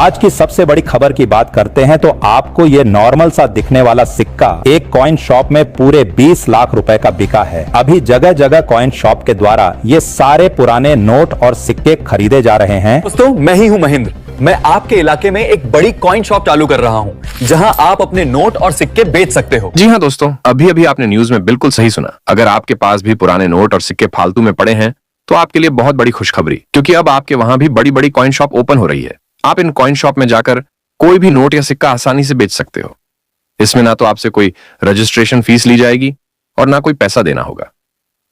आज की सबसे बड़ी खबर की बात करते हैं तो आपको ये नॉर्मल सा दिखने वाला सिक्का एक कॉइन शॉप में पूरे 20 लाख रुपए का बिका है। अभी जगह जगह कॉइन शॉप के द्वारा ये सारे पुराने नोट और सिक्के खरीदे जा रहे हैं। दोस्तों, मैं ही हूं महेंद्र। मैं आपके इलाके में एक बड़ी कॉइन शॉप चालू कर रहा हूं, जहां आप अपने नोट और सिक्के बेच सकते हो। जी हां दोस्तों, अभी अभी आपने न्यूज में बिल्कुल सही सुना। अगर आपके पास भी पुराने नोट और सिक्के फालतू में पड़े हैं तो आपके लिए बहुत बड़ी खुशखबरी, क्योंकि अब आपके वहां भी बड़ी बड़ी कॉइन शॉप ओपन हो रही है। आप इन कॉइन शॉप में जाकर कोई भी नोट या सिक्का आसानी से बेच सकते हो। इसमें ना तो आपसे कोई रजिस्ट्रेशन फीस ली जाएगी और ना कोई पैसा देना होगा।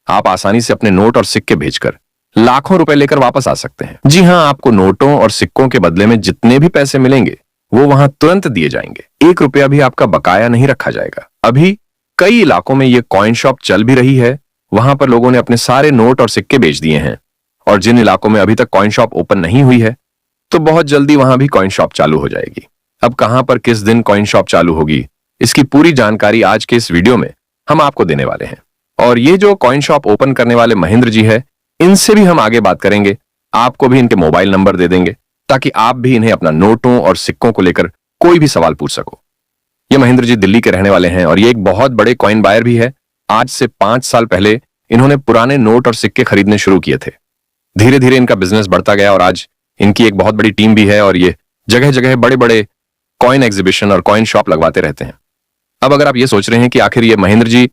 आप आसानी से अपने नोट और सिक्के भेजकर लाखों रुपए लेकर वापस आ सकते हैं। जी हां, आपको नोटों और सिक्कों के बदले में जितने भी पैसे मिलेंगे वो वहां तुरंत दिए जाएंगे। 1 रुपया भी आपका बकाया नहीं रखा जाएगा। अभी कई इलाकों में ये कॉइन शॉप चल भी रही है। वहां पर लोगों ने अपने सारे नोट और सिक्के बेच दिए हैं। और जिन इलाकों में अभी तक कॉइन शॉप ओपन नहीं हुई है तो बहुत जल्दी वहां भी कॉइन शॉप चालू हो जाएगी। अब कहां पर किस दिन कॉइन शॉप चालू होगी, इसकी पूरी जानकारी आज के इस वीडियो में हम आपको देने वाले हैं। और ये जो कॉइन शॉप ओपन करने वाले महेंद्र जी है, इनसे भी हम आगे बात करेंगे। आपको भी इनके मोबाइल नंबर दे देंगे ताकि आप भी इन्हें अपना नोटों और सिक्कों को लेकर कोई भी सवाल पूछ सको। ये महेंद्र जी दिल्ली के रहने वाले हैं और ये एक बहुत बड़े कॉइन बायर भी है। आज से 5 साल पहले इन्होंने पुराने नोट और सिक्के खरीदने शुरू किए थे। धीरे धीरे इनका बिजनेस बढ़ता गया और आज इनकी एक बहुत बड़ी टीम भी है और ये जगह जगह बड़े बड़े कॉइन एग्जीबिशन और कॉइन शॉप लगवाते रहते हैं। अब अगर आप ये सोच रहे हैं कि आखिर ये महेंद्र जी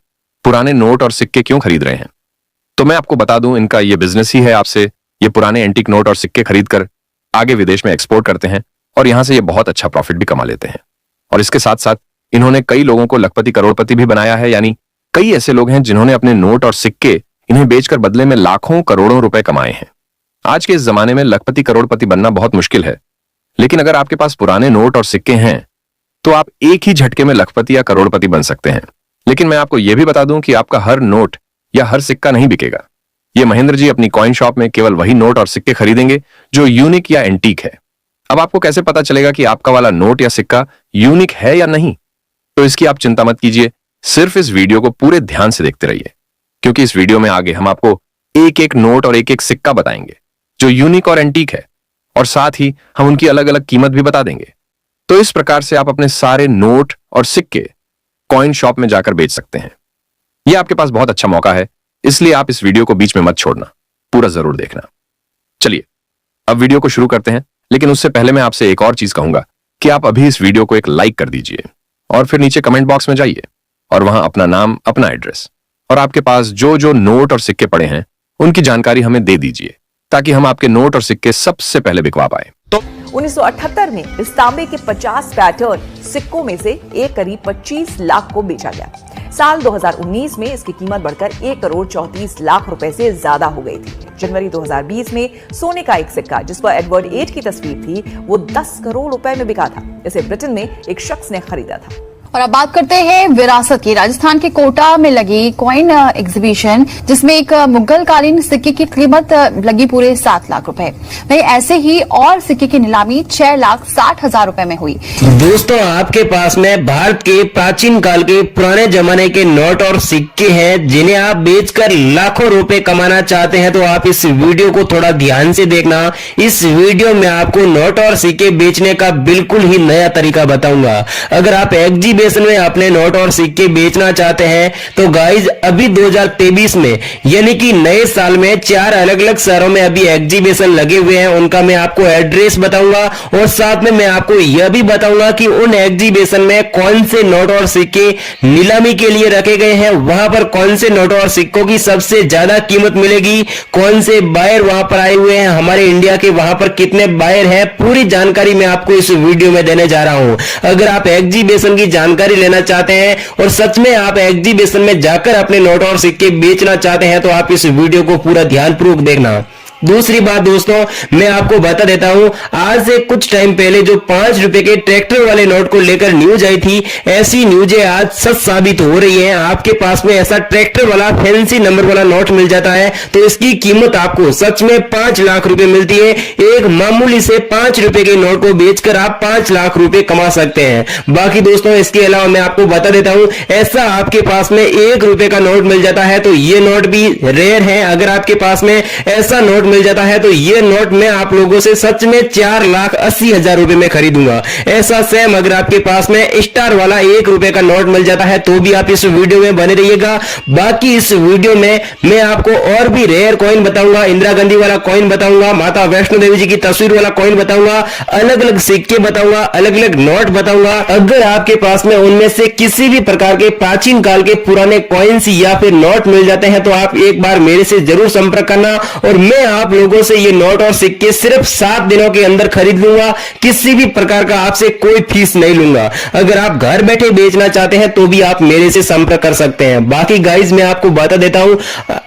पुराने नोट और सिक्के क्यों खरीद रहे हैं, तो मैं आपको बता दूं, इनका ये बिजनेस ही है। आपसे ये पुराने एंटीक नोट और सिक्के खरीदकर आगे विदेश में एक्सपोर्ट करते हैं और यहां से ये बहुत अच्छा प्रॉफिट भी कमा लेते हैं। और इसके साथ साथ इन्होंने कई लोगों को लखपति करोड़पति भी बनाया है। यानी कई ऐसे लोग हैं जिन्होंने अपने नोट और सिक्के इन्हें बेचकर बदले में लाखों करोड़ों रुपए कमाए हैं। आज के इस जमाने में लखपति करोड़पति बनना बहुत मुश्किल है, लेकिन अगर आपके पास पुराने नोट और सिक्के हैं तो आप एक ही झटके में लखपति या करोड़पति बन सकते हैं। लेकिन मैं आपको यह भी बता दूं कि आपका हर नोट या हर सिक्का नहीं बिकेगा। ये महेंद्र जी अपनी कॉइन शॉप में केवल वही नोट और सिक्के खरीदेंगे जो यूनिक या एंटीक है। अब आपको कैसे पता चलेगा कि आपका वाला नोट या सिक्का यूनिक है या नहीं, तो इसकी आप चिंता मत कीजिए। सिर्फ इस वीडियो को पूरे ध्यान से देखते रहिए, क्योंकि इस वीडियो में आगे हम आपको एक एक नोट और एक एक सिक्का बताएंगे जो यूनिक और एंटीक है, और साथ ही हम उनकी अलग अलग कीमत भी बता देंगे। तो इस प्रकार से आप अपने सारे नोट और सिक्के कॉइन शॉप में जाकर बेच सकते हैं। यह आपके पास बहुत अच्छा मौका है, इसलिए आप इस वीडियो को बीच में मत छोड़ना, पूरा जरूर देखना। चलिए अब वीडियो को शुरू करते हैं, लेकिन उससे पहले मैं आपसे एक और चीज कहूंगा कि आप अभी इस वीडियो को एक लाइक कर दीजिए और फिर नीचे कमेंट बॉक्स में जाइए और वहां अपना नाम, अपना एड्रेस और आपके पास जो जो नोट और सिक्के पड़े हैं उनकी जानकारी हमें दे दीजिए, ताकि हम आपके नोट और सिक्के सबसे पहले बिकवा पाए। तो 1978 में इस तांबे के 50 पैटर्न सिक्कों में से एक करीब 25 लाख को बेचा गया। साल 2019 में इसकी कीमत बढ़कर 1,34,00,000 रुपए से ज्यादा हो गई थी। जनवरी 2020 में सोने का एक सिक्का जिस पर एडवर्ड 8 की तस्वीर थी, वो 10 करोड़ रुपए में बिका था। इसे ब्रिटेन में एक शख्स ने खरीदा था। और अब बात करते हैं विरासत की। राजस्थान के कोटा में लगी कॉइन एग्जीबिशन, जिसमें एक मुगल कालीन सिक्के की कीमत लगी पूरे 7 लाख रुपए। वहीं ऐसे ही और सिक्के की नीलामी 6,60,000 रुपए में हुई। दोस्तों, आपके पास में भारत के प्राचीन काल के पुराने जमाने के नोट और सिक्के हैं जिन्हें आप बेचकर लाखों रुपए कमाना चाहते हैं, तो आप इस वीडियो को थोड़ा ध्यान से देखना। इस वीडियो में आपको नोट और सिक्के बेचने का बिल्कुल ही नया तरीका बताऊंगा। अगर आप एग्जीबिशन में अपने नोट और सिक्के बेचना चाहते हैं तो गाइज अभी 2023 में यानी कि नए साल में 4 अलग अलग शहरों में अभी एग्जीबिशन लगे हुए हैं। उनका मैं आपको एड्रेस बताऊंगा और साथ में मैं आपको यह भी बताऊंगा कि उन एग्जीबिशन में कौन से नोट और सिक्के नीलामी के लिए रखे गए हैं, वहां पर कौन से नोट और सिक्कों की सबसे ज्यादा कीमत मिलेगी, कौन से बायर वहां पर आए हुए हैं हमारे इंडिया के, वहां पर कितने बायर हैं, पूरी जानकारी मैं आपको इस वीडियो में देने जा रहा हूं। अगर आप एग्जीबिशन की जानकारी लेना चाहते हैं और सच में आप एग्जीबिशन में जाकर अपने नोट और सिक्के बेचना चाहते हैं तो आप इस वीडियो को पूरा ध्यानपूर्वक देखना। दूसरी बात दोस्तों, मैं आपको बता देता हूं, आज से कुछ टाइम पहले जो 5 रुपए के ट्रैक्टर वाले नोट को लेकर न्यूज आई थी, ऐसी न्यूजें आज सच साबित हो रही हैं। आपके पास में ऐसा ट्रैक्टर वाला फैंसी नंबर वाला नोट मिल जाता है तो इसकी कीमत आपको सच में 5 लाख रुपए मिलती है। एक मामूली से 5 रुपए के नोट को बेचकर आप 5 लाख रुपए कमा सकते हैं। बाकी दोस्तों, इसके अलावा मैं आपको बता देता हूं, ऐसा आपके पास में 1 रुपए का नोट मिल जाता है तो ये नोट भी रेयर है। अगर आपके पास में ऐसा नोट मिल जाता है तो ये नोट मैं आप लोगों से सच में 4,80,000 रुपए में खरीदूंगा। ऐसा सेम अगर आपके पास में स्टार वाला 1 रुपए का नोट मिल जाता है तो भी आप इस वीडियो में बने रहिएगा। बाकी इस वीडियो में मैं आपको और भी रेयर कॉइन बताऊंगा, इंदिरा गांधी वाला कॉइन बताऊंगा, माता वैष्णो देवी जी की तस्वीर वाला कॉइन बताऊंगा, अलग अलग सिक्के बताऊंगा, अलग अलग नोट बताऊंगा। अगर आपके पास में उनमें से किसी भी प्रकार के प्राचीन काल के पुराने कॉइन्स या फिर नोट मिल जाते हैं तो आप एक बार मेरे से जरूर संपर्क करना और मैं आप लोगों से ये नोट और सिक्के सिर्फ 7 दिनों के अंदर खरीद लूंगा। किसी भी प्रकार का आपसे कोई फीस नहीं लूंगा। अगर आप घर बैठे बेचना चाहते हैं तो भी आप मेरे से संपर्क कर सकते हैं। बाकी गाइज मैं आपको बता देता हूं,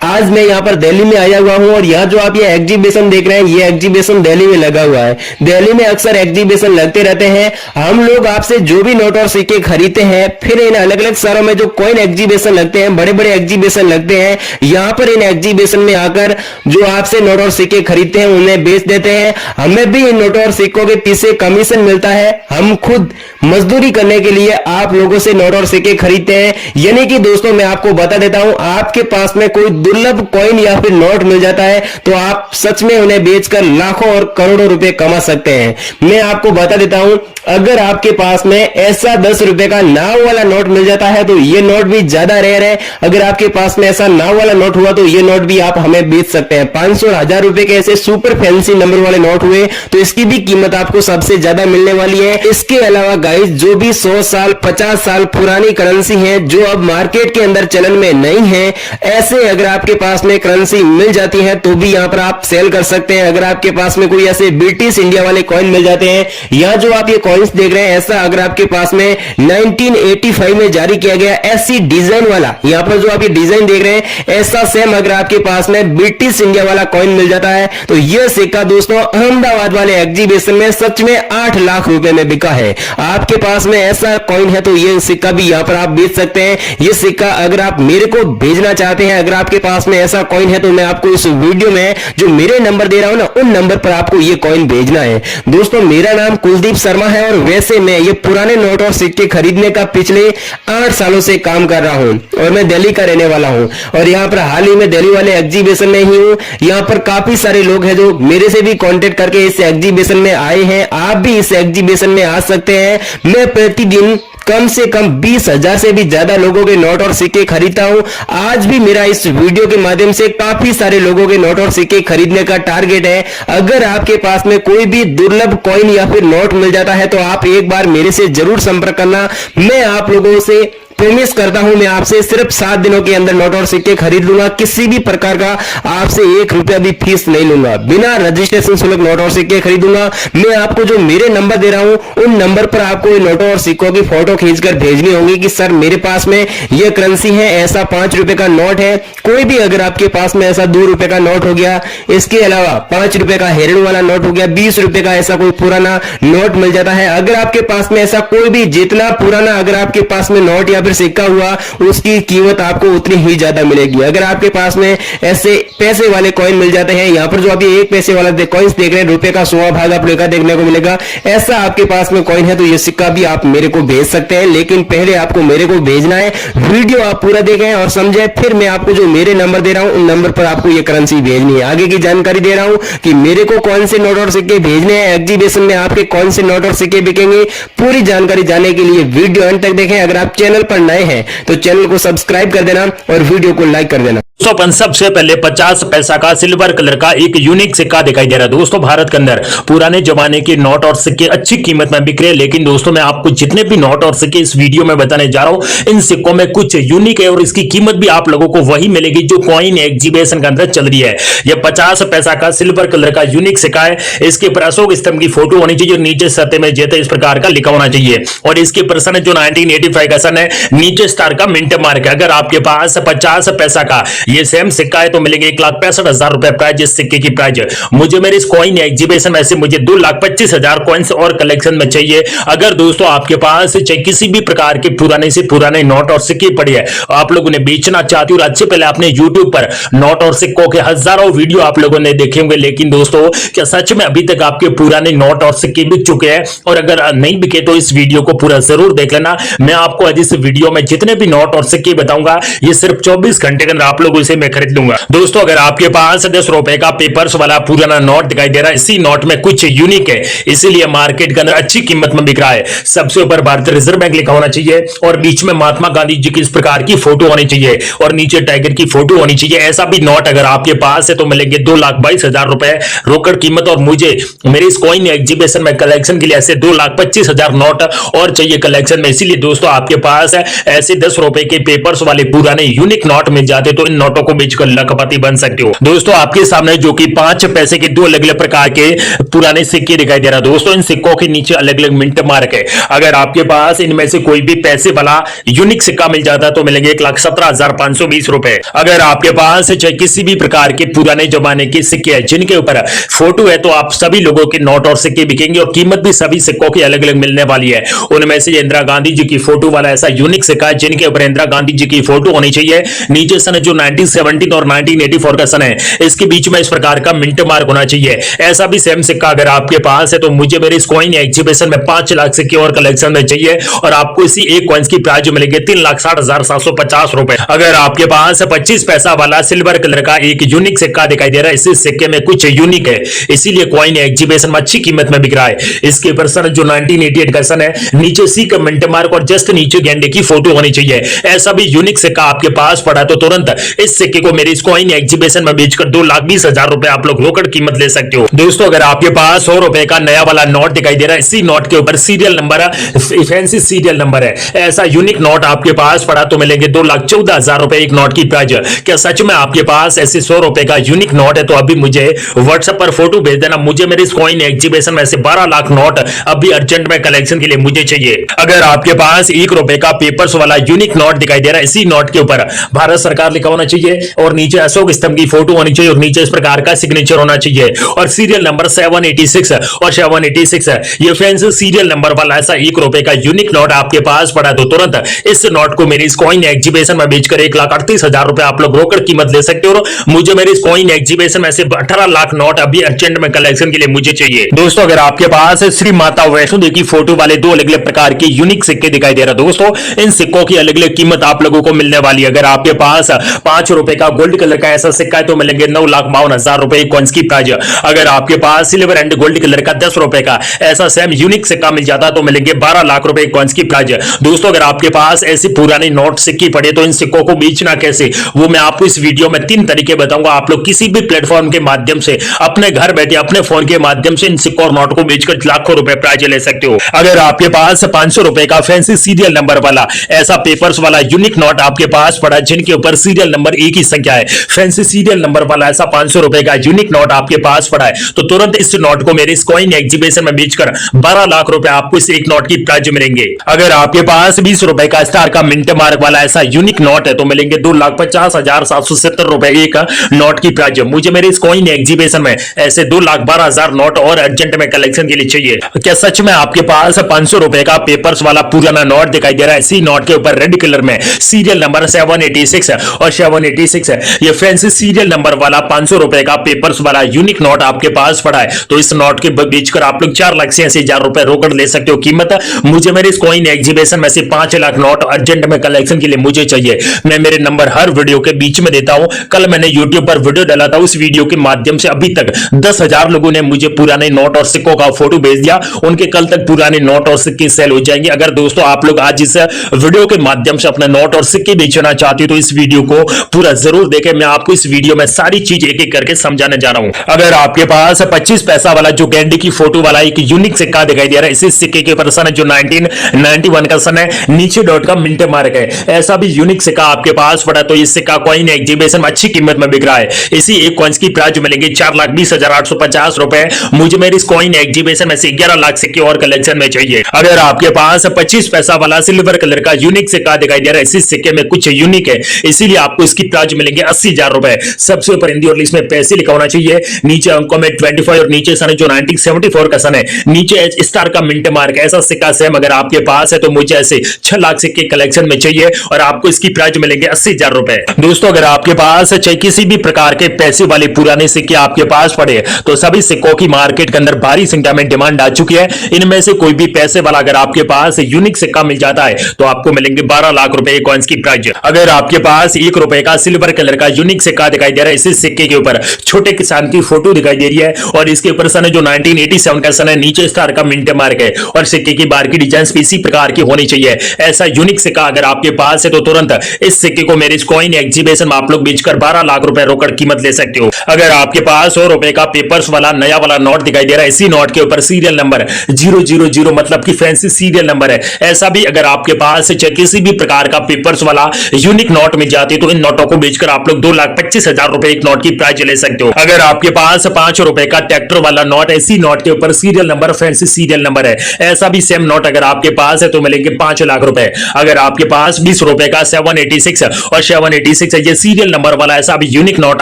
आज मैं यहां पर दिल्ली में आया हुआ हूं और यहां जो आप ये एग्जीबिशन देख रहे हैं ये एग्जीबिशन दिल्ली में लगा हुआ है। दिल्ली में अक्सर एग्जीबिशन लगते रहते हैं। हम लोग आपसे जो भी नोट और सिक्के खरीदते हैं फिर इन अलग अलग शहरों में जो कॉइन एग्जीबिशन लगते हैं, बड़े बड़े एग्जीबिशन लगते हैं, यहां पर इन एग्जीबिशन में आकर जो आपसे नोट और सिक्के खरीदते हैं उन्हें बेच देते हैं। हमें भी इन नोट और सिक्कों के पीछे कमीशन मिलता है। हम खुद मजदूरी करने के लिए आप लोगों से नोट और सिक्के खरीदते हैं। यानी कि दोस्तों मैं आपको बता देता हूं, आपके पास में कोई दुर्लभ कॉइन या फिर नोट मिल जाता है तो आप सच में उन्हें बेचकर लाखों और करोड़ों रुपए कमा सकते हैं। मैं आपको बता देता हूं, अगर आपके पास में ऐसा 10 रुपए का नाव वाला नोट मिल जाता है तो ये नोट भी ज्यादा रेयर है। अगर आपके पास में ऐसा नाव वाला नोट हुआ तो ये नोट भी आप हमें बेच सकते हैं। 500 और 1000 रुपए के ऐसे सुपर फैंसी नंबर वाले नोट हुए तो इसकी भी कीमत आपको सबसे ज्यादा मिलने वाली है। इसके अलावा गाइस जो भी 100 साल 50 साल पुरानी करेंसी है जो अब मार्केट के अंदर चलन में नहीं है, ऐसे अगर आपके पास में करेंसी मिल जाती है तो भी यहाँ पर आप सेल कर सकते हैं। अगर आपके पास में कोई ऐसे ब्रिटिश इंडिया वाले कॉइन मिल जाते हैं, यहाँ जो आप ये कॉइन्स देख रहे हैं ऐसा अगर आपके पास में 1985 में जारी किया गया ऐसी डिजाइन वाला, यहाँ पर जो आप ये डिजाइन देख रहे हैं ऐसा सेम अगर आपके पास में ब्रिटिश इंडिया वाला कॉइन मिल जाता है तो यह सिक्का दोस्तों अहमदाबाद वाले एग्जीबिशन में सच में 8 लाख रुपए में बिका है। आपके पास में ऐसा कॉइन है तो ये सिक्का भी यहाँ पर आप बेच सकते हैं। ये सिक्का अगर आप मेरे को भेजना चाहते हैं, अगर आपके पास में ऐसा कॉइन है तो मैं आपको इस वीडियो में जो मेरे नंबर दे रहा हूं ना उन नंबर पर आपको ये कॉइन भेजना है। दोस्तों मेरा नाम कुलदीप शर्मा है और वैसे मैं ये पुराने नोट और सिक्के खरीदने का पिछले 8 सालों से काम कर रहा हूं और मैं दिल्ली का रहने वाला हूं और यहाँ पर हाल ही में दिल्ली वाले एग्जीबिशन में ही हूं। यहाँ पर काफी सारे लोग हैं जो मेरे से भी कांटेक्ट करके इस एग्जीबिशन में आए हैं। आप भी इस एग्जीबिशन में आ सकते हैं। मैं प्रतिदिन कम से कम 20,000 से भी ज्यादा लोगों के नोट और सिक्के खरीदता हूं। आज भी मेरा इस वीडियो के माध्यम से काफी सारे लोगों के नोट और सिक्के खरीदने का टारगेट है। अगर आपके पास में कोई भी दुर्लभ कॉइन या फिर नोट मिल जाता है तो आप एक बार मेरे से जरूर संपर्क करना। मैं आप लोगों से प्रॉमिस करता हूं, मैं आपसे सिर्फ 7 दिनों के अंदर नोट और सिक्के खरीद लूंगा। किसी भी प्रकार का आपसे 1 रुपया भी फीस नहीं लूंगा। बिना रजिस्ट्रेशन शुल्क नोट और सिक्के खरीदूंगा। मैं आपको जो मेरे नंबर दे रहा हूं उन नंबर पर आपको नोटों और सिक्कों की फोटो खींचकर भेजनी होगी कि सर मेरे पास में यह करेंसी है, ऐसा 5 रुपए का नोट है। कोई भी अगर आपके पास में ऐसा 2 रुपए का नोट हो गया, इसके अलावा 5 रुपए का हेरण वाला नोट हो गया, 20 रुपए का ऐसा कोई पुराना नोट मिल जाता है। अगर आपके पास में ऐसा कोई भी जितना पुराना अगर आपके पास में नोट या सिक्का हुआ उसकी कीमत आपको उतनी ही ज्यादा मिलेगी। अगर आपके पास में ऐसे पैसे वाले कॉइन मिल जाते हैं, यहाँ पर जो आप ये 1 पैसे वाला कॉइन्स देख रहे हैं, रुपए का 100 भाग आप लेकर देखने को मिलेगा, ऐसा आपके पास में कॉइन है तो ये सिक्का भी आप मेरे को भेज सकते हैं। लेकिन पहले आपको मेरे को भेजना है। वीडियो आप पूरा देखें और समझे, फिर मैं आपको जो मेरे नंबर दे रहा हूं उन नंबर पर आपको ये करेंसी भेजनी है। आगे की जानकारी दे रहा हूं कि मेरे को कौन से नोट और सिक्के भेजने हैं, एग्जीबिशन में आपके कौन से नोट और सिक्के बिकेंगे। पूरी जानकारी जानने के लिए वीडियो अंत तक देखें। अगर आप चैनल पर नए हैं तो चैनल को सब्सक्राइब कर देना और वीडियो को लाइक कर देना। दोस्तों सबसे पहले 50 पैसा का सिल्वर कलर का एक यूनिक सिक्का दिखाई दे रहा है। दोस्तों भारत के अंदर पुराने जमाने के नोट और सिक्के अच्छी कीमत में बिक रहे हैं, लेकिन दोस्तों मैं आपको जितने भी नोट और सिक्के इस वीडियो में बताने जा रहा हूं इन सिक्कों में कुछ यूनिक है और इसकी कीमत भी आप लोगों को वही मिलेगी जो कॉइन एग्जीबिशन के अंदर चल रही है। यह 50 पैसा का सिल्वर कलर का यूनिक सिक्का है। इसके ऊपर अशोक स्तंभ की फोटो होनी चाहिए और नीचे सत्य में जयते इस प्रकार का लिखा होना चाहिए और इसके ऊपर सन जो 1985 का सन है, नीचे स्टार का मिंट मार्क है। अगर आपके पास 50 पैसा का ये सेम सिक्का है तो मिलेंगे 1,65,000 रुपए प्राइज इस सिक्के की प्राइज। मुझे मेरे इस कॉइन एग्जीबिशन में से मुझे 2,25,000 कॉइन्स और कलेक्शन में चाहिए। अगर दोस्तों आपके पास किसी भी प्रकार के पुराने से पुराने नोट और सिक्के पड़े हैं, आप लोगों ने बेचना चाहते हो और अच्छे पहले आपने यूट्यूब पर नोट और सिक्कों के हजारों वीडियो आप लोगों ने देखे होंगे, लेकिन दोस्तों क्या सच में अभी तक आपके पुराने नोट और सिक्के बिक चुके हैं? और अगर नहीं बिके तो इस वीडियो को पूरा जरूर देख लेना। मैं आपको आज इस वीडियो में जितने भी नोट और सिक्के बताऊंगा ये सिर्फ 24 घंटे के अंदर आप लोगों इसे मैं खरीद लूंगा। दोस्तों अगर आपके पास 10 रुपए का पेपर्स वाला पुराना नोट दिखाई दे रहा है, इसी नोट में कुछ यूनिक है, इसीलिए मार्केट के अंदर अच्छी कीमत में बिक रहा है। सबसे ऊपर भारतीय रिजर्व बैंक लिखा होना चाहिए और बीच में महात्मा गांधी जी की इस प्रकार की फोटो होनी चाहिए और नीचे टाइगर की फोटो होनी चाहिए। ऐसा भी नोट अगर आपके पास है तो मिलेंगे 2,22,000 रुपए रोकड़ कीमत। और मुझे मेरे इस कॉइन एग्जीबिशन में कलेक्शन के लिए ऐसे 2,25,000 नोट और चाहिए कलेक्शन में। इसीलिए दोस्तों आपके पास ऐसे 10 रुपए के पेपर्स वाले पुराने यूनिक नोट मिल जाते तो इन नोटों को बेचकर लखपति बन सकते हो। दोस्तों आपके सामने जो कि 5 पैसे के 2 अलग अलग प्रकार के पुराने सिक्के दिखाई दे रहा है। दोस्तों इन सिक्कों के नीचे अलग अलग मिंट मार्क है। अगर आपके पास इनमें से कोई भी पैसे वाला यूनिक सिक्का मिल जाता तो मिलेंगे 1,17,520 रुपए। अगर आपके पास चाहे किसी भी प्रकार के पुराने जमाने के सिक्के हैं जिनके ऊपर फोटो है तो आप सभी लोगों के नोट और सिक्के बिकेंगे और कीमत भी सभी सिक्कों की अलग अलग मिलने वाली है। उनमें से इंदिरा गांधी जी की फोटो वाला ऐसा यूनिक सिक्का है जिनके ऊपर इंदिरा गांधी जी की फोटो होनी चाहिए। नीचे सन जो 1917 और 1984 का सन है, इसके बीच में इस प्रकार का मिंट मार्क होना चाहिए। ऐसा भी सेम सिक्का अगर आपके पास है तो मुझे मेरे इस कॉइन एग्जीबिशन में 5 लाख सिक्के और कलेक्शन में चाहिए और आपको इसी एक कॉइन्स की प्राइस मिलेगी 3,60,750 रुपए। अगर आपके पास 25 पैसा वाला सिल्वर कलर का एक यूनिक सिक्का दिखाई दे रहा है, इसी सिक्के में कुछ यूनिक है, इसीलिए कॉइन एग्जीबिशन में अच्छी कीमत में बिक रहा है। इसके ऊपर सन जो 1988 का सन है, नीचे सी का मिंट मार्क और जस्ट नीचे गेंडे की फोटो होनी चाहिए। ऐसा भी यूनिक सिक्का आपके पास पड़ा तो तुरंत इस सिक्के को मेरी इस कॉइन एग्जीबिशन में बेचकर 2,20,000 रुपए आप लोग रोकड़ कीमत ले सकते हो। दोस्तों अगर आपके पास 100 रुपए का नया वाला नोट दिखाई दे रहा है, इसी नोट के ऊपर serial number fancy serial number है, ऐसा यूनिक नोट आपके पास पड़ा तो मिलेंगे 2,14,000 रुपए एक नोट की प्राइस। क्या सच में आपके पास ऐसे 100 रुपए का यूनिक नोट है तो अभी मुझे व्हाट्सएप पर फोटो भेज देना। मुझे मेरे इस कॉइन एग्जीबिशन में से 12 लाख नोट अभी अर्जेंट में कलेक्शन के लिए मुझे चाहिए। अगर आपके पास 1 रुपए का पेपर्स वाला यूनिक नोट दिखाई दे रहा है, इसी नोट के ऊपर भारत सरकार लिखा होना चाहिए और नीचे अशोक स्तंभ की फोटो होनी चाहिए और नीचे इस प्रकार का सिग्नेचर होना चाहिए और सीरियल नंबर 786 और 786 ये फैंसी सीरियल नंबर वाला ऐसा 1 रुपए का यूनिक नोट आपके पास पड़ा तो तुरंत इस नोट को मेरी इस कॉइन एग्जीबिशन में बेचकर 1,38,000 रुपए आप लोग रोकड़ कीमत ले सकते हो। मुझे मेरे इस कॉइन एग्जीबिशन में से 18 लाख नोट अभी अर्जेंट में कलेक्शन के लिए मुझे चाहिए। दोस्तों अगर आपके पास श्री माता वैष्णो देवी की फोटो वाले 2 अलग अलग प्रकार के यूनिक सिक्के दिखाई दे रहा है, दोस्तों इन सिक्कों की अलग अलग कीमत आप लोगों को मिलने वाली है। अगर आपके पास 5 रुपए का गोल्ड कलर का ऐसा सिक्का है तो मिलेंगे 9,52,000 रुपए कॉइन्स की प्राइस। अगर आपके पास सिल्वर एंड गोल्ड कलर का 10 रुपए का ऐसा सेम यूनिक सिक्का मिल जाता तो मिलेंगे 12 लाख रुपए कॉइन्स की प्राइस। दोस्तों अगर आपके पास ऐसी पुरानी नोट सिक्के पड़े तो इन सिक्कों को बेचना कैसे, वो मैं आपको इस वीडियो में 3 तरीके बताऊंगा। आप लोग किसी भी प्लेटफॉर्म के माध्यम से अपने घर बैठे अपने फोन के माध्यम से इन सिक्कों और नोट को बेचकर लाखों रुपए प्राइज ले सकते हो। अगर आपके पास 500 रुपए का फैंसी सीरियल नंबर वाला ऐसा पेपर्स वाला यूनिक नोट आपके पास पड़ा जिनके ऊपर सीरियल नंबर एक ही संख्या है, फैंसी सीरियल नंबर वाला ऐसा 500 रुपए का यूनिक नोट आपके पास पड़ा है तो तुरंत इस नोट को मेरे इस कॉइन एग्जीबिशन में बेचकर 12 लाख रुपए आपको इस एक नोट की प्राइज मिलेंगे। अगर आपके पास 20 रुपए का स्टार का मिंट मार्क वाला ऐसा यूनिक नोट है तो मिलेंगे 2,50,770 रुपए एक नोट की प्राइज। मुझे मेरे इस कॉइन एग्जीबिशन में ऐसे 2,12,000 नोट और अर्जेंट में कलेक्शन के लिए चाहिए। क्या सच में आपके पास 500 रुपए का पेपर्स वाला पुराना नोट दिखाई दे रहा है, इसी नोट के ऊपर रेड कलर में सीरियल नंबर 786 और 786 ये फैंसी सीरियल नंबर वाला 500 रुपए का पेपर्स वाला यूनिक नोट आपके पास पड़ा है तो इस नोट के बेचकर आप लोग 4,80,000 रुपए रोकड़ ले सकते हो कीमत। मुझे मेरे इस कॉइन एग्जीबिशन में से 5 लाख नोट अर्जेंट में कलेक्शन के लिए मुझे चाहिए। मैं मेरे नंबर हर वीडियो के बीच में देता हूं। कल मैंने YouTube पर वीडियो डाला था, उस वीडियो के माध्यम से अभी तक 10,000 लोगों ने मुझे पुराने नोट और सिक्कों का फोटो भेज दिया। उनके कल तक पुराने नोट और सिक्के सेल हो जाएंगे। अगर दोस्तों आप लोग आज इस वीडियो के माध्यम से अपने नोट और सिक्के बेचना चाहते हो तो इस वीडियो को पूरा जरूर देखें। मैं आपको इस वीडियो में सारी चीज एक एक करके समझाने जा रहा हूं। अगर आपके पास 25 पैसा वाला जो गेंडे की फोटो वाला एक यूनिक सिक्का दिखाई दे रहा है, इसी सिक्के के ऊपर सन जो 1991 का सन है, नीचे डॉट का मिंट मार्क है, ऐसा भी यूनिक सिक्का आपके पास पड़ा तो इस सिक्का कॉइन एग्जीबिशन में अच्छी कीमत में बिक रहा है। इसी एक कॉइन्स की प्राइस मिलेंगे 4,20,850 रुपए। मुझे मेरी इस कॉइन एग्जीबिशन में से 11 लाख सिक्के और कलेक्शन में चाहिए। अगर आपके पास 25 पैसा वाला सिल्वर कलर का यूनिक सिक्का दिखाई दे रहा है, इसी सिक्के में कुछ यूनिक है, इसीलिए आपको इसकी प्राइस मिलेंगे 80,000 रुपए। सबसे ऊपर हिंदी और इंग्लिश में पैसे लिखा होना चाहिए, नीचे अंकों में 25 और नीचे सन जो 1974 का सन है, नीचे स्टार का मिंट मार्क ऐसा सिक्का सेम अगर आपके पास है तो मुझे ऐसे 6 लाख सिक्के कलेक्शन में चाहिए और आपको इसकी प्राइस मिलेंगे 80,000 रुपए। दोस्तों अगर आपके पास चाहे किसी भी प्रकार के पैसे वाले पुराने सिक्के आपके पास पड़े तो सभी सिक्कों की मार्केट के अंदर भारी संख्या में डिमांड आ चुकी है। इनमें से कोई भी पैसे वाला अगर आपके पास यूनिक सिक्का मिल जाता है तो आपको मिलेंगे 12 लाख रुपए कॉइन्स की प्राइस। अगर आपके पास 1 रुपए रुपए का सिल्वर कलर का यूनिक सिक्का दिखाई दे रहा है। इसी सिक्के के ऊपर छोटे किसान की फोटो दिखाई दे रही है और इसके ऊपर सन जो 1987 का सन है, नीचे स्टार का मिंट मार्क है और सिक्के की बाहर की डिजाइन इसी प्रकार की होनी चाहिए। ऐसा यूनिक सिक्का अगर आपके पास है तो तुरंत इस सिक्के को मेरे कॉइन एग्जीबिशन में आप लोग बेचकर 12 लाख रुपए रोकड़ कीमत ले सकते हो। अगर आपके पास 100 रुपए का पेपर्स वाला नया वाला नोट दिखाई दे रहा है, इसी नोट के ऊपर सीरियल नंबर 000 मतलब कि फैंसी सीरियल नंबर है, ऐसा भी अगर आपके पास किसी भी प्रकार का पेपर्स वाला यूनिक नोट मिल जाती है तो इन नोटों को बेचकर आप लोग 2,25,000 रुपए एक नोट की प्राइस ले सकते हो। अगर आपके पास 5 रुपए का ट्रैक्टर वाला नोट है, इसी नोट के ऊपर serial number fancy serial number है, ऐसा भी सेम नोट अगर आपके पास है तो मिलेंगे 5 लाख रुपए। अगर आपके पास 20 रुपए का 786 और 786 है, ये सीरियल नंबर वाला ऐसा भी यूनिक नोट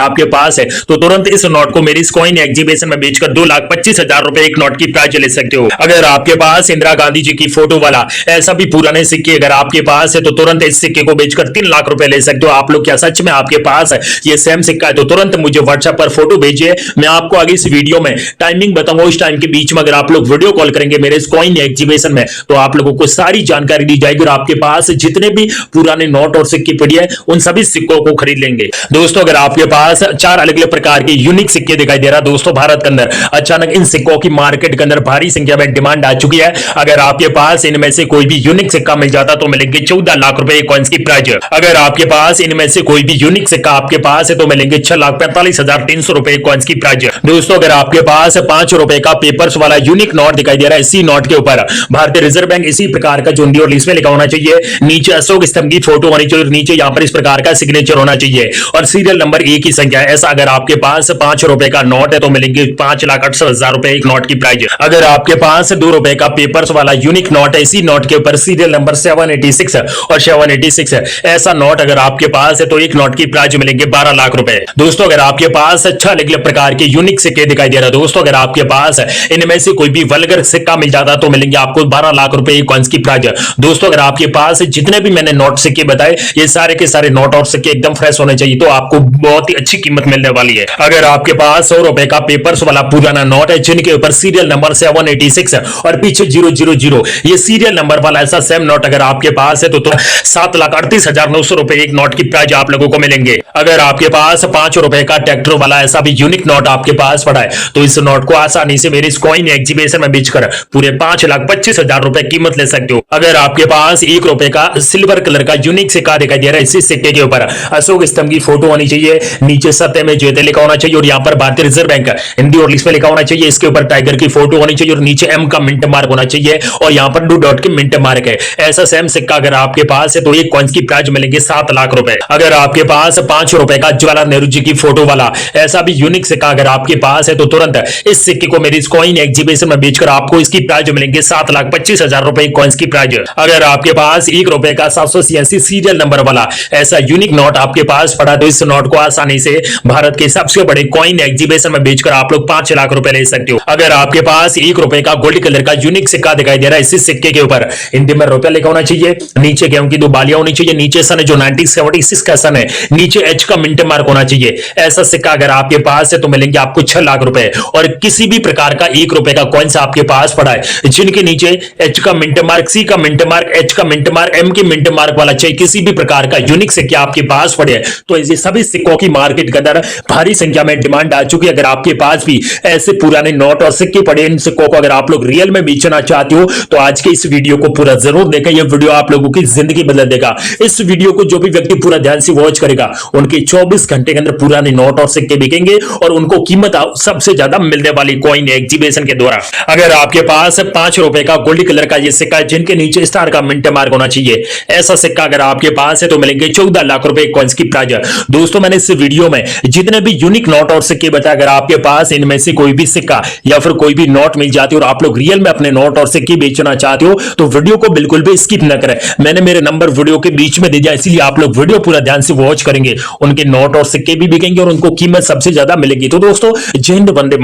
आपके पास है तो तुरंत इस नोट को मेरी कॉइन एग्जीबिशन में बेचकर 2,25,000 रुपए एक नोट की प्राइस ले सकते हो। अगर आपके पास इंदिरा गांधी जी की फोटो वाला ऐसा भी पुराने सिक्के अगर आपके पास है तो तुरंत इस सिक्के को बेचकर 3 लाख रुपए ले सकते हो। आप लोग क्या सच में आपके पास है ये सेम सिक्का है तो तुरंत मुझे व्हाट्सएप पर फोटो भेजिए, मैं आपको आगे इस वीडियो में टाइमिंग बताऊंगा। उस टाइम के बीच में अगर आप लोग वीडियो कॉल करेंगे मेरे इस कॉइन एग्जीबिशन में तो आप लोगों को सारी जानकारी दी जाएगी और आपके पास जितने भी पुराने नोट और सिक्के पड़े हैं उन सभी सिक्कों को खरीद लेंगे। दोस्तों अगर आपके पास 4 अलग अलग प्रकार के यूनिक सिक्के दिखाई दे रहा दोस्तों भारत के अंदर अचानक इन सिक्कों की मार्केट के अंदर भारी संख्या में डिमांड आ चुकी है। अगर आपके पास इनमें से कोई भी यूनिक सिक्का मिल जाता तो मिलेंगे 14 लाख रुपए कॉइंस की प्राइस। अगर आपके पास इनमें से कोई भी यूनिक सिक्का आपके पास है तो मिलेंगे 6,45,300 रुपए कॉइंस की प्राइस। दोस्तों अगर आपके पास 5 रुपए का पेपर्स वाला यूनिक नोट दिखाई दे रहा है, इसी नोट के ऊपर भारतीय रिजर्व बैंक इसी प्रकार का जो इंडिया और लिस्ट में लिखा होना चाहिए, नीचे अशोक स्तंभ की फोटो होनी चाहिए और नीचे यहाँ पर इस प्रकार का सिग्नेचर होना चाहिए और सीरियल नंबर 1 की संख्या। ऐसा अगर आपके पास 5 रुपए का नोट है तो मिलेंगे 5,68,000 रुपए एक नोट की प्राइस। अगर आपके पास 2 रुपए का पेपर्स वाला यूनिक नोट है, इसी नोट के ऊपर सीरियल नंबर 786 और 786 है, ऐसा नोट अगर आपके पास है तो एक नोट की प्राइस मिलेंगे 12 लाख रुपए। दोस्तों अगर आपके पास 6 अलग प्रकार के यूनिक सिक्के दिखाई दे रहा है, दोस्तों अगर आपके पास इनमें से कोई भी वल्गर सिक्का मिल जाता तो मिलेंगे आपको 12 लाख रुपए एक कॉइंस की प्राइस। दोस्तों अगर आपके पास जितने भी मैंने नोट सिक्के बताए ये सारे के सारे नोट और सिक्के एकदम फ्रेश होने चाहिए तो आपको बहुत ही अच्छी कीमत मिलने वाली है। अगर आपके पास 100 रुपए का पेपर्स वाला पुराना नोट है जिनके ऊपर सीरियल नंबर 786 और पीछे 000 ये सीरियल नंबर वाला ऐसा सेम नोट अगर आपके पास है तो 7,38,900 रुपए एक नोट की प्राइस आप लोगों को मिलेंगे। अगर आपके पास 5 रुपए का ट्रैक्टर वाला ऐसा भी यूनिक नोट आपके पास पड़ा है तो इस नोट को आसानी से मेरे कॉइन एग्जीबिशन में बेचकर पूरे 5,25,000 रुपए कीमत ले सकते हो। अगर आपके पास 1 रुपए का सिल्वर कलर का यूनिक सिक्का दिखाई दे रहा है, इसी सिक्के के ऊपर अशोक स्तंभ की फोटो होनी चाहिए, नीचे सत्य में जयते लिखा होना चाहिए और यहाँ पर भारतीय रिजर्व बैंक हिंदी और इंग्लिश में लिखा होना चाहिए, इसके ऊपर टाइगर की फोटो होनी चाहिए और नीचे एम का मिंट मार्क होना चाहिए और यहाँ पर 2 डॉट के मिंट मार्क है। ऐसा सेम सिक्का अगर आपके पास है तो एक कॉइंस की प्राइस मिलेंगे 7 लाख रुपए। अगर आपके पास 5 रुपए का जवाहरलाल नेहरू जी की फोटो वाला ऐसा भी यूनिक सिक्का अगर आपके पास है तो तुरंत इस सिक्के को मेरी कॉइन एग्जीबिशन में बेचकर आपको इसकी प्राइस मिलेंगे 7,25,000 रुपए कॉइंस की प्राइस। अगर आपके पास 1 रुपए का 786 सीरियल नंबर वाला ऐसा यूनिक नोट आपके पास पड़ा तो इस नोट को आसानी से भारत के सबसे बड़े कॉइन एग्जीबिशन में बेचकर आप लोग 5 लाख रुपए ले सकते हो। अगर आपके पास 1 रुपए का गोल्ड कलर का यूनिक सिक्का दिखाई दे रहा है, इसी सिक्के के ऊपर हिंदी में रुपया लिखा होना चाहिए, नीचे गेहूं की 2 बालियां होनी चाहिए, नीचे सन जो 1976 का सन है, नीचे एच का मिंट मार्क होना चाहिए। ऐसा सिक्का अगर आपके पास है तो मिलेंगे आपको 6 लाख रुपए। और किसी भी प्रकार का 1 रुपए का कॉइंस आपके पास पड़ा है जिनके नीचे एच का मिंट मार्क, सी का मिंट मार्क, एच का मिंट मार्क, एम के मिंट मार्क वाला चाहिए, किसी भी प्रकार का यूनिक सिक्के आपके पास पड़े हैं तो ये सभी सिक्कों की मार्केट के अंदर भारी संख्या में डिमांड आ चुकी है। अगर आपके पास भी ऐसे पुराने नोट और सिक्के पड़े, इन सिक्कों को अगर आप लोग रियल में बेचना चाहते हो तो आज के इस वीडियो को पूरा जरूर देखें, यह वीडियो आप लोगों की जिंदगी बदल देगा। इस वीडियो को जो भी व्यक्ति पूरा ध्यान से वॉच करेगा उनके 24 घंटे के अंदर पुराने नोट और सिक्के बिकेंगे और उनको कीमत सबसे ज्यादा मिलने वाली कॉइन एग्जीबिशन के द्वारा। अगर आपके पास 5 रुपए का गोल्ड कलर का ये सिक्का जिनके नीचे स्टार का मिंट मार्क होना चाहिए, ऐसा सिक्का अगर आपके पास है तो मिलेंगे 14 लाख रुपए कॉइंस की प्राइस। दोस्तों मैंने इस वीडियो में जितने भी यूनिक नोट और सिक्के बताया, अगर आपके पास इनमें से कोई भी सिक्का या फिर कोई भी नोट मिल जाती है और आप लोग रियल में अपने नोट और सिक्के बेचना चाहते हो तो वीडियो को बिल्कुल भी स्किप न करें। मैंने मेरे नंबर वीडियो के बीच में दे दिया, इसलिए आप लोग वीडियो पूरा ध्यान से वॉच करेंगे, उनके नोट और सिक्के भी बिकेंगे और उनको कीमत सबसे ज्यादा मिलेगी। तो दोस्तों जय हिंद, वंदे